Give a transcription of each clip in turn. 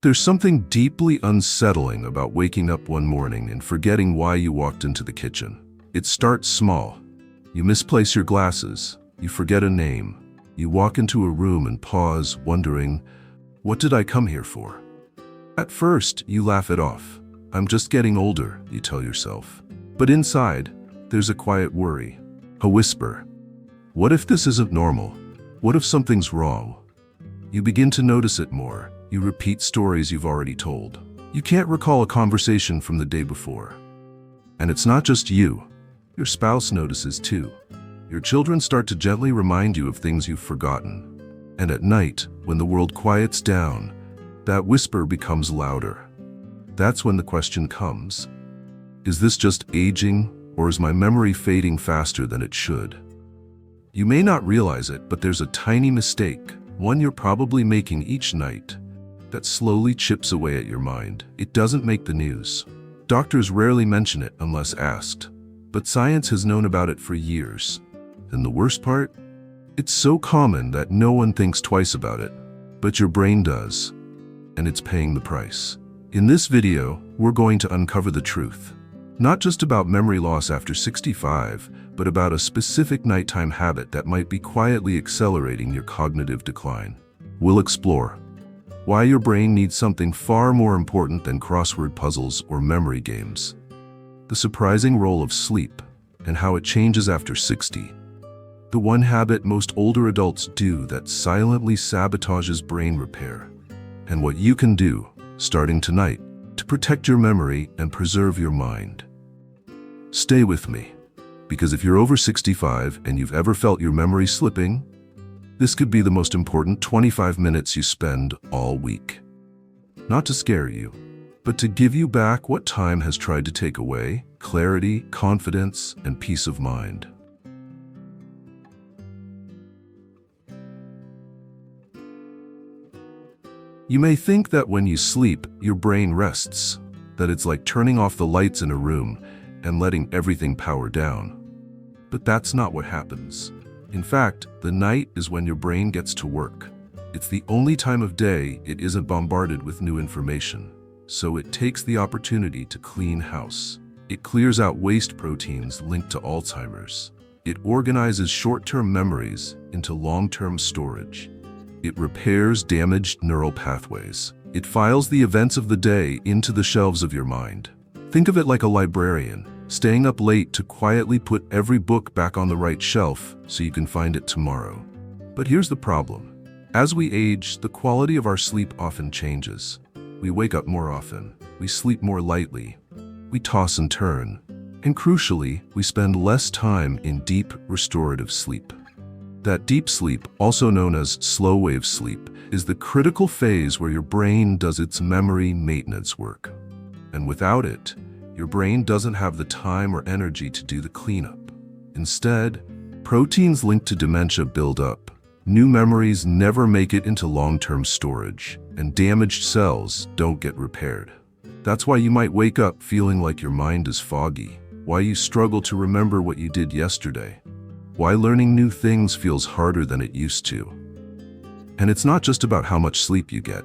There's something deeply unsettling about waking up one morning and forgetting why you walked into the kitchen. It starts small. You misplace your glasses, you forget a name, you walk into a room and pause, wondering, what did I come here for? At first, you laugh it off. I'm just getting older, you tell yourself. But inside, there's a quiet worry, a whisper. What if this isn't normal? What if something's wrong? You begin to notice it more. You repeat stories you've already told. You can't recall a conversation from the day before. And it's not just you. Your spouse notices too. Your children start to gently remind you of things you've forgotten. And at night, when the world quiets down, that whisper becomes louder. That's when the question comes. Is this just aging, or is my memory fading faster than it should? You may not realize it, but there's a tiny mistake, one you're probably making each night, that slowly chips away at your mind. It doesn't make the news. Doctors rarely mention it unless asked, but science has known about it for years. And the worst part? It's so common that no one thinks twice about it, but your brain does, and it's paying the price. In this video, we're going to uncover the truth. Not just about memory loss after 65, but about a specific nighttime habit that might be quietly accelerating your cognitive decline. We'll explore why your brain needs something far more important than crossword puzzles or memory games, the surprising role of sleep, and how it changes after 60, the one habit most older adults do that silently sabotages brain repair, and what you can do, starting tonight, to protect your memory and preserve your mind. Stay with me, because if you're over 65 and you've ever felt your memory slipping, this could be the most important 25 minutes you spend all week. Not to scare you, but to give you back what time has tried to take away: clarity, confidence, and peace of mind. You may think that when you sleep, your brain rests, that it's like turning off the lights in a room and letting everything power down. But that's not what happens. In fact, the night is when your brain gets to work. It's the only time of day it isn't bombarded with new information. So it takes the opportunity to clean house. It clears out waste proteins linked to Alzheimer's. It organizes short-term memories into long-term storage. It repairs damaged neural pathways. It files the events of the day into the shelves of your mind. Think of it like a librarian, staying up late to quietly put every book back on the right shelf so you can find it tomorrow. But here's the problem. As we age, the quality of our sleep often changes. We wake up more often. We sleep more lightly. We toss and turn. And crucially, we spend less time in deep, restorative sleep. That deep sleep, also known as slow-wave sleep, is the critical phase where your brain does its memory maintenance work. And without it, your brain doesn't have the time or energy to do the cleanup. Instead, proteins linked to dementia build up. New memories never make it into long-term storage, and damaged cells don't get repaired. That's why you might wake up feeling like your mind is foggy, why you struggle to remember what you did yesterday, why learning new things feels harder than it used to. And it's not just about how much sleep you get.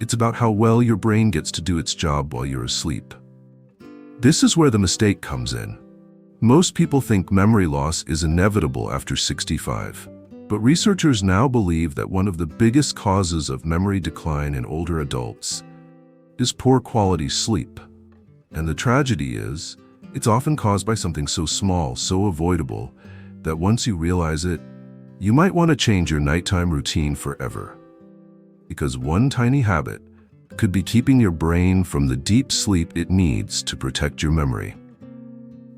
It's about how well your brain gets to do its job while you're asleep. This is where the mistake comes in. Most people think memory loss is inevitable after 65, but researchers now believe that one of the biggest causes of memory decline in older adults is poor quality sleep. And the tragedy is, it's often caused by something so small, so avoidable, that once you realize it, you might want to change your nighttime routine forever. Because one tiny habit could be keeping your brain from the deep sleep it needs to protect your memory.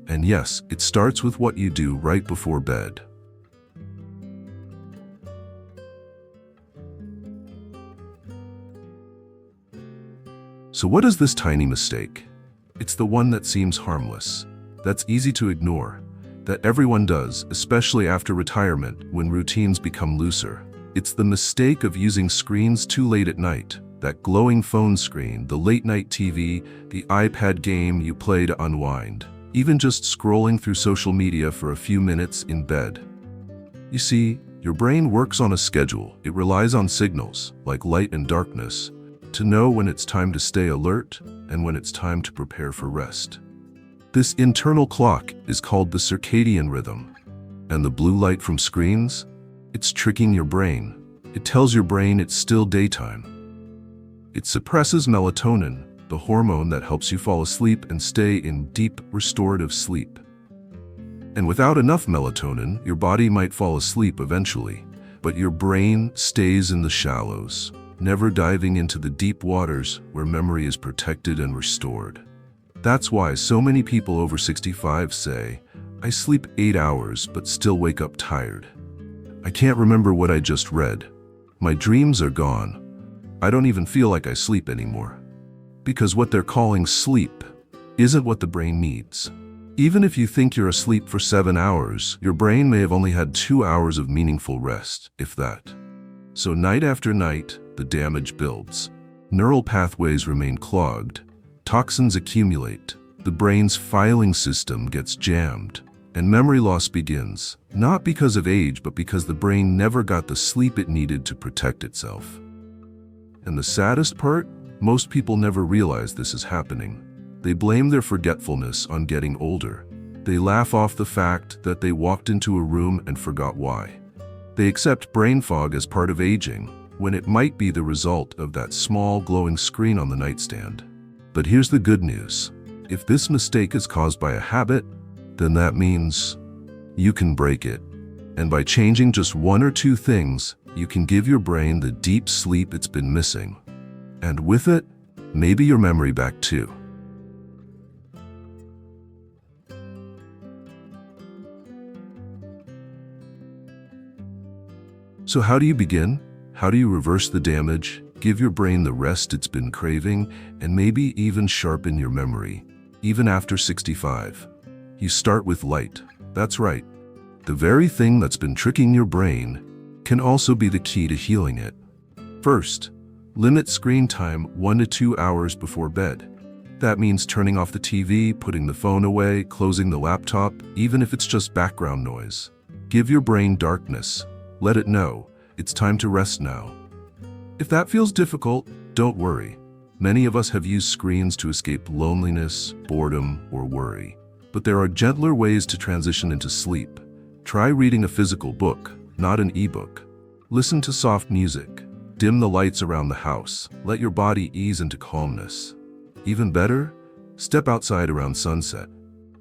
And yes, it starts with what you do right before bed. So what is this tiny mistake? It's the one that seems harmless, that's easy to ignore, that everyone does, especially after retirement when routines become looser. It's the mistake of using screens too late at night. That glowing phone screen, the late-night TV, the iPad game you play to unwind, even just scrolling through social media for a few minutes in bed. You see, your brain works on a schedule. It relies on signals, like light and darkness, to know when it's time to stay alert and when it's time to prepare for rest. This internal clock is called the circadian rhythm. And the blue light from screens? It's tricking your brain. It tells your brain it's still daytime. It suppresses melatonin, the hormone that helps you fall asleep and stay in deep, restorative sleep. And without enough melatonin, your body might fall asleep eventually, but your brain stays in the shallows, never diving into the deep waters where memory is protected and restored. That's why so many people over 65 say, "I sleep 8 hours but still wake up tired. I can't remember what I just read. My dreams are gone. I don't even feel like I sleep anymore." Because what they're calling sleep isn't what the brain needs. Even if you think you're asleep for 7 hours, your brain may have only had 2 hours of meaningful rest, if that. So night after night, the damage builds. Neural pathways remain clogged. Toxins accumulate. The brain's filing system gets jammed. And memory loss begins, not because of age, but because the brain never got the sleep it needed to protect itself. And the saddest part? Most people never realize this is happening. They blame their forgetfulness on getting older. They laugh off the fact that they walked into a room and forgot why. They accept brain fog as part of aging, when it might be the result of that small glowing screen on the nightstand. But here's the good news. If this mistake is caused by a habit, then that means you can break it. And by changing just 1 or 2 things, you can give your brain the deep sleep it's been missing. And with it, maybe your memory back too. So how do you begin? How do you reverse the damage, give your brain the rest it's been craving, and maybe even sharpen your memory, even after 65? You start with light. That's right. The very thing that's been tricking your brain can also be the key to healing it. First, limit screen time 1 to 2 hours before bed. That means turning off the TV, putting the phone away, closing the laptop, even if it's just background noise. Give your brain darkness. Let it know it's time to rest now. If that feels difficult, don't worry. Many of us have used screens to escape loneliness, boredom, or worry. But there are gentler ways to transition into sleep. Try reading a physical book, not an ebook. Listen to soft music. Dim the lights around the house. Let your body ease into calmness. Even better, step outside around sunset.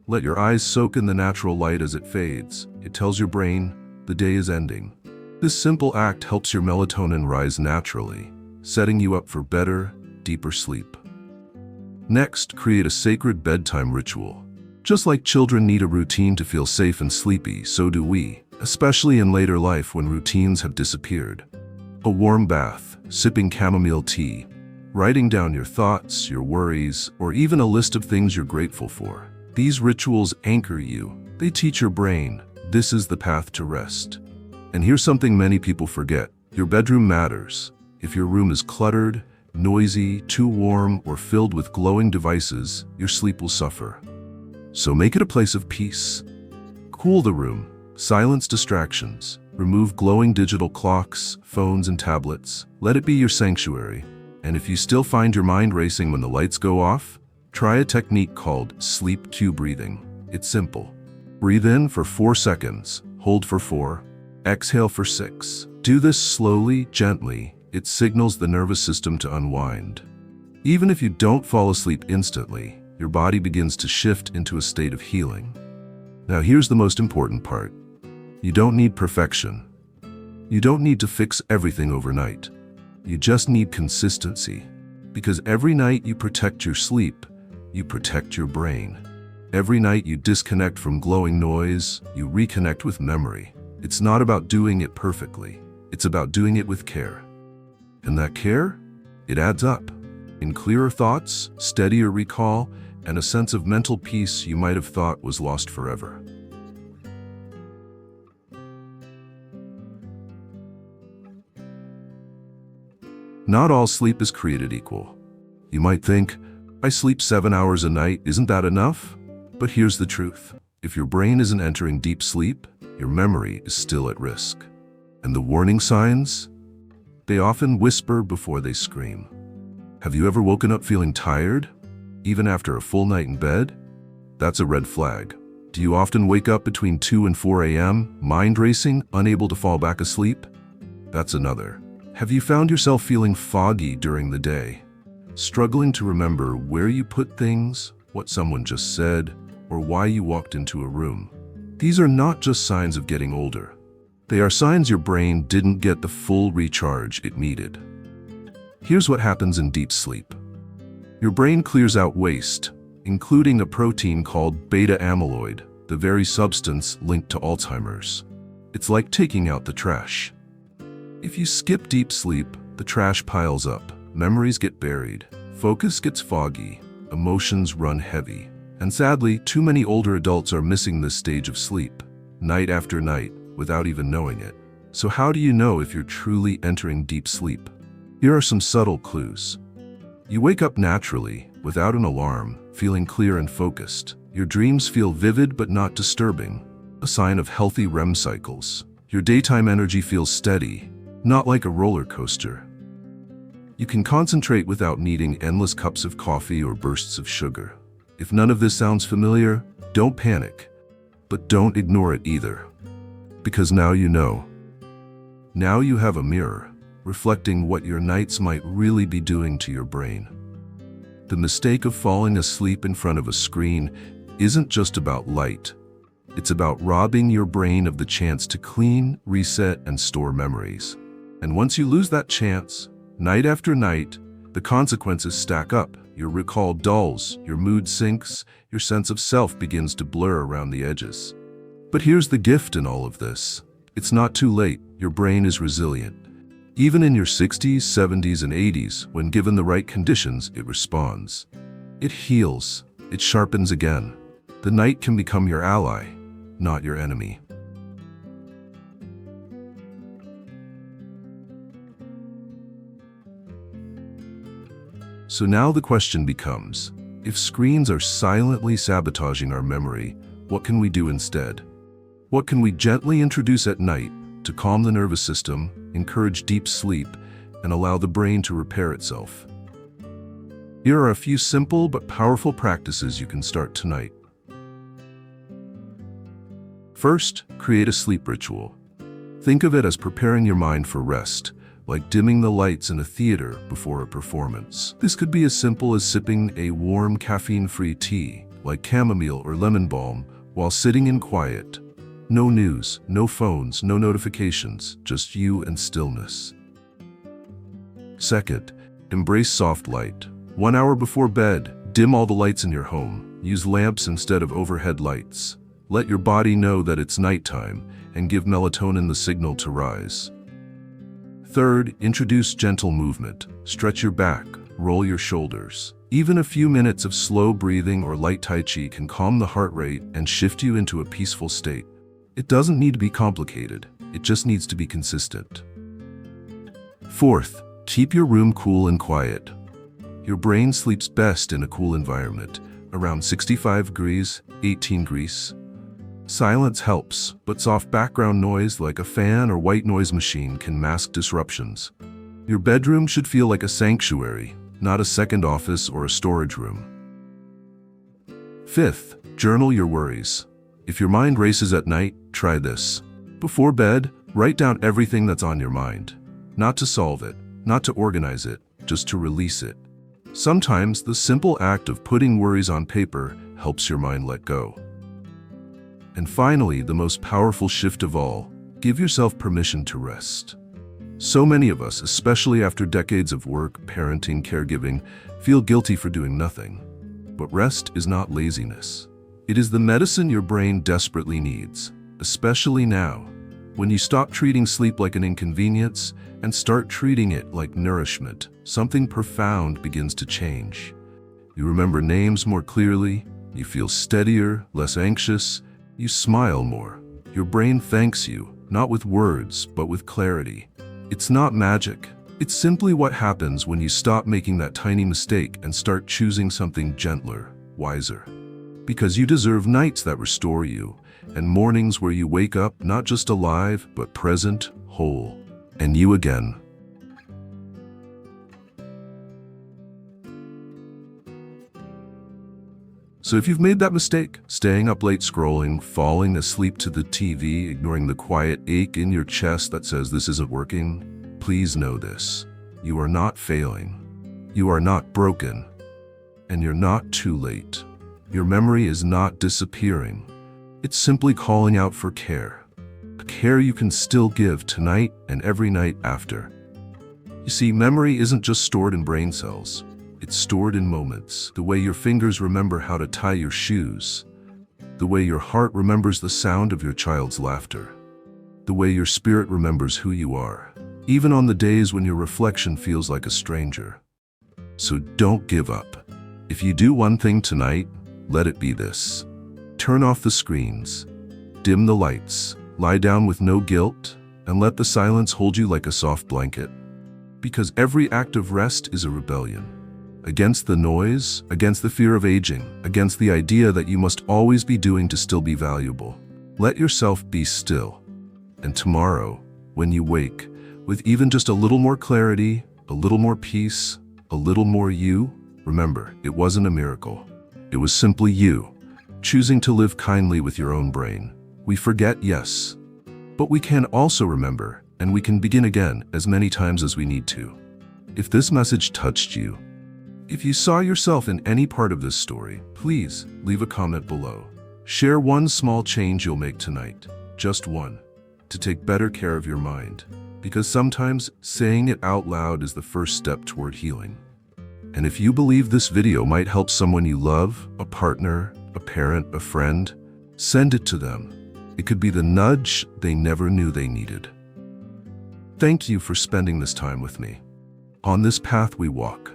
Let your eyes soak in the natural light as it fades. It tells your brain the day is ending. This simple act helps your melatonin rise naturally, setting you up for better, deeper sleep. Next, create a sacred bedtime ritual. Just like children need a routine to feel safe and sleepy, so do we, especially in later life when routines have disappeared. A warm bath, sipping chamomile tea, writing down your thoughts, your worries, or even a list of things you're grateful for. These rituals anchor you. They teach your brain, this is the path to rest. And here's something many people forget. Your bedroom matters. If your room is cluttered, noisy, too warm, or filled with glowing devices, your sleep will suffer. So make it a place of peace. Cool the room, silence distractions, remove glowing digital clocks, phones, and tablets. Let it be your sanctuary. And if you still find your mind racing when the lights go off, try a technique called sleep cue breathing. It's simple. Breathe in for 4 seconds, hold for 4, exhale for 6. Do this slowly, gently. It signals the nervous system to unwind. Even if you don't fall asleep instantly, your body begins to shift into a state of healing. Now here's the most important part. You don't need perfection. You don't need to fix everything overnight. You just need consistency. Because every night you protect your sleep, you protect your brain. Every night you disconnect from glowing noise, you reconnect with memory. It's not about doing it perfectly. It's about doing it with care. And that care, it adds up. In clearer thoughts, steadier recall, and a sense of mental peace you might have thought was lost forever. Not all sleep is created equal. You might think, I sleep 7 hours a night, isn't that enough? But here's the truth. If your brain isn't entering deep sleep, your memory is still at risk. And the warning signs? They often whisper before they scream. Have you ever woken up feeling tired, even after a full night in bed? That's a red flag. Do you often wake up between 2 and 4 a.m., mind racing, unable to fall back asleep? That's another. Have you found yourself feeling foggy during the day, struggling to remember where you put things, what someone just said, or why you walked into a room? These are not just signs of getting older. They are signs your brain didn't get the full recharge it needed. Here's what happens in deep sleep. Your brain clears out waste, including a protein called beta amyloid, the very substance linked to Alzheimer's. It's like taking out the trash. If you skip deep sleep, the trash piles up, memories get buried, focus gets foggy, emotions run heavy. And sadly, too many older adults are missing this stage of sleep, night after night, without even knowing it. So how do you know if you're truly entering deep sleep? Here are some subtle clues. You wake up naturally, without an alarm, feeling clear and focused. Your dreams feel vivid but not disturbing, a sign of healthy REM cycles. Your daytime energy feels steady, not like a roller coaster. You can concentrate without needing endless cups of coffee or bursts of sugar. If none of this sounds familiar, don't panic, but don't ignore it either. Because now you know. Now you have a mirror, reflecting what your nights might really be doing to your brain. The mistake of falling asleep in front of a screen isn't just about light. It's about robbing your brain of the chance to clean, reset, and store memories. And once you lose that chance, night after night, the consequences stack up. Your recall dulls, your mood sinks, your sense of self begins to blur around the edges. But here's the gift in all of this. It's not too late. Your brain is resilient. Even in your 60s, 70s, and 80s, when given the right conditions, it responds. It heals. It sharpens again. The night can become your ally, not your enemy. So now the question becomes, if screens are silently sabotaging our memory, what can we do instead? What can we gently introduce at night to calm the nervous system, encourage deep sleep, and allow the brain to repair itself? Here are a few simple but powerful practices you can start tonight. First, create a sleep ritual. Think of it as preparing your mind for rest, like dimming the lights in a theater before a performance. This could be as simple as sipping a warm caffeine-free tea, like chamomile or lemon balm, while sitting in quiet. No news, no phones, no notifications, just you and stillness. Second, embrace soft light. 1 hour before bed, dim all the lights in your home. Use lamps instead of overhead lights. Let your body know that it's nighttime and give melatonin the signal to rise. Third, introduce gentle movement. Stretch your back, roll your shoulders. Even a few minutes of slow breathing or light Tai Chi can calm the heart rate and shift you into a peaceful state. It doesn't need to be complicated, it just needs to be consistent. Fourth, keep your room cool and quiet. Your brain sleeps best in a cool environment, around 65 degrees, 18 degrees. Silence helps, but soft background noise like a fan or white noise machine can mask disruptions. Your bedroom should feel like a sanctuary, not a second office or a storage room. Fifth, journal your worries. If your mind races at night, try this. Before bed, write down everything that's on your mind. Not to solve it, not to organize it, just to release it. Sometimes the simple act of putting worries on paper helps your mind let go. And finally, the most powerful shift of all, give yourself permission to rest. So many of us, especially after decades of work, parenting, caregiving, feel guilty for doing nothing. But rest is not laziness. It is the medicine your brain desperately needs, especially now, when you stop treating sleep like an inconvenience and start treating it like nourishment. Something profound begins to change. You remember names more clearly, you feel steadier, less anxious, you smile more. Your brain thanks you, not with words, but with clarity. It's not magic. It's simply what happens when you stop making that tiny mistake and start choosing something gentler, wiser. Because you deserve nights that restore you, and mornings where you wake up not just alive, but present, whole, and you again. So if you've made that mistake, staying up late scrolling, falling asleep to the TV, ignoring the quiet ache in your chest that says this isn't working, please know this. You are not failing. You are not broken. And you're not too late. Your memory is not disappearing. It's simply calling out for care. A care you can still give tonight and every night after. You see, memory isn't just stored in brain cells. It's stored in moments. The way your fingers remember how to tie your shoes. The way your heart remembers the sound of your child's laughter. The way your spirit remembers who you are, even on the days when your reflection feels like a stranger. So don't give up. If you do one thing tonight, let it be this. Turn off the screens. Dim the lights. Lie down with no guilt, and let the silence hold you like a soft blanket. Because every act of rest is a rebellion. Against the noise, against the fear of aging, against the idea that you must always be doing to still be valuable. Let yourself be still. And tomorrow, when you wake, with even just a little more clarity, a little more peace, a little more you, remember, it wasn't a miracle. It was simply you, choosing to live kindly with your own brain. We forget, yes, but we can also remember, and we can begin again as many times as we need to. If this message touched you, if you saw yourself in any part of this story, please leave a comment below. Share one small change you'll make tonight, just one, to take better care of your mind. Because sometimes saying it out loud is the first step toward healing. And if you believe this video might help someone you love, a partner, a parent, a friend, send it to them. It could be the nudge they never knew they needed. Thank you for spending this time with me. On this path we walk.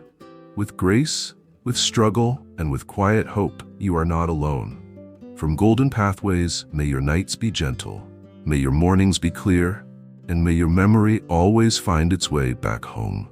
With grace, with struggle, and with quiet hope, you are not alone. From Golden Pathways, may your nights be gentle, may your mornings be clear, and may your memory always find its way back home.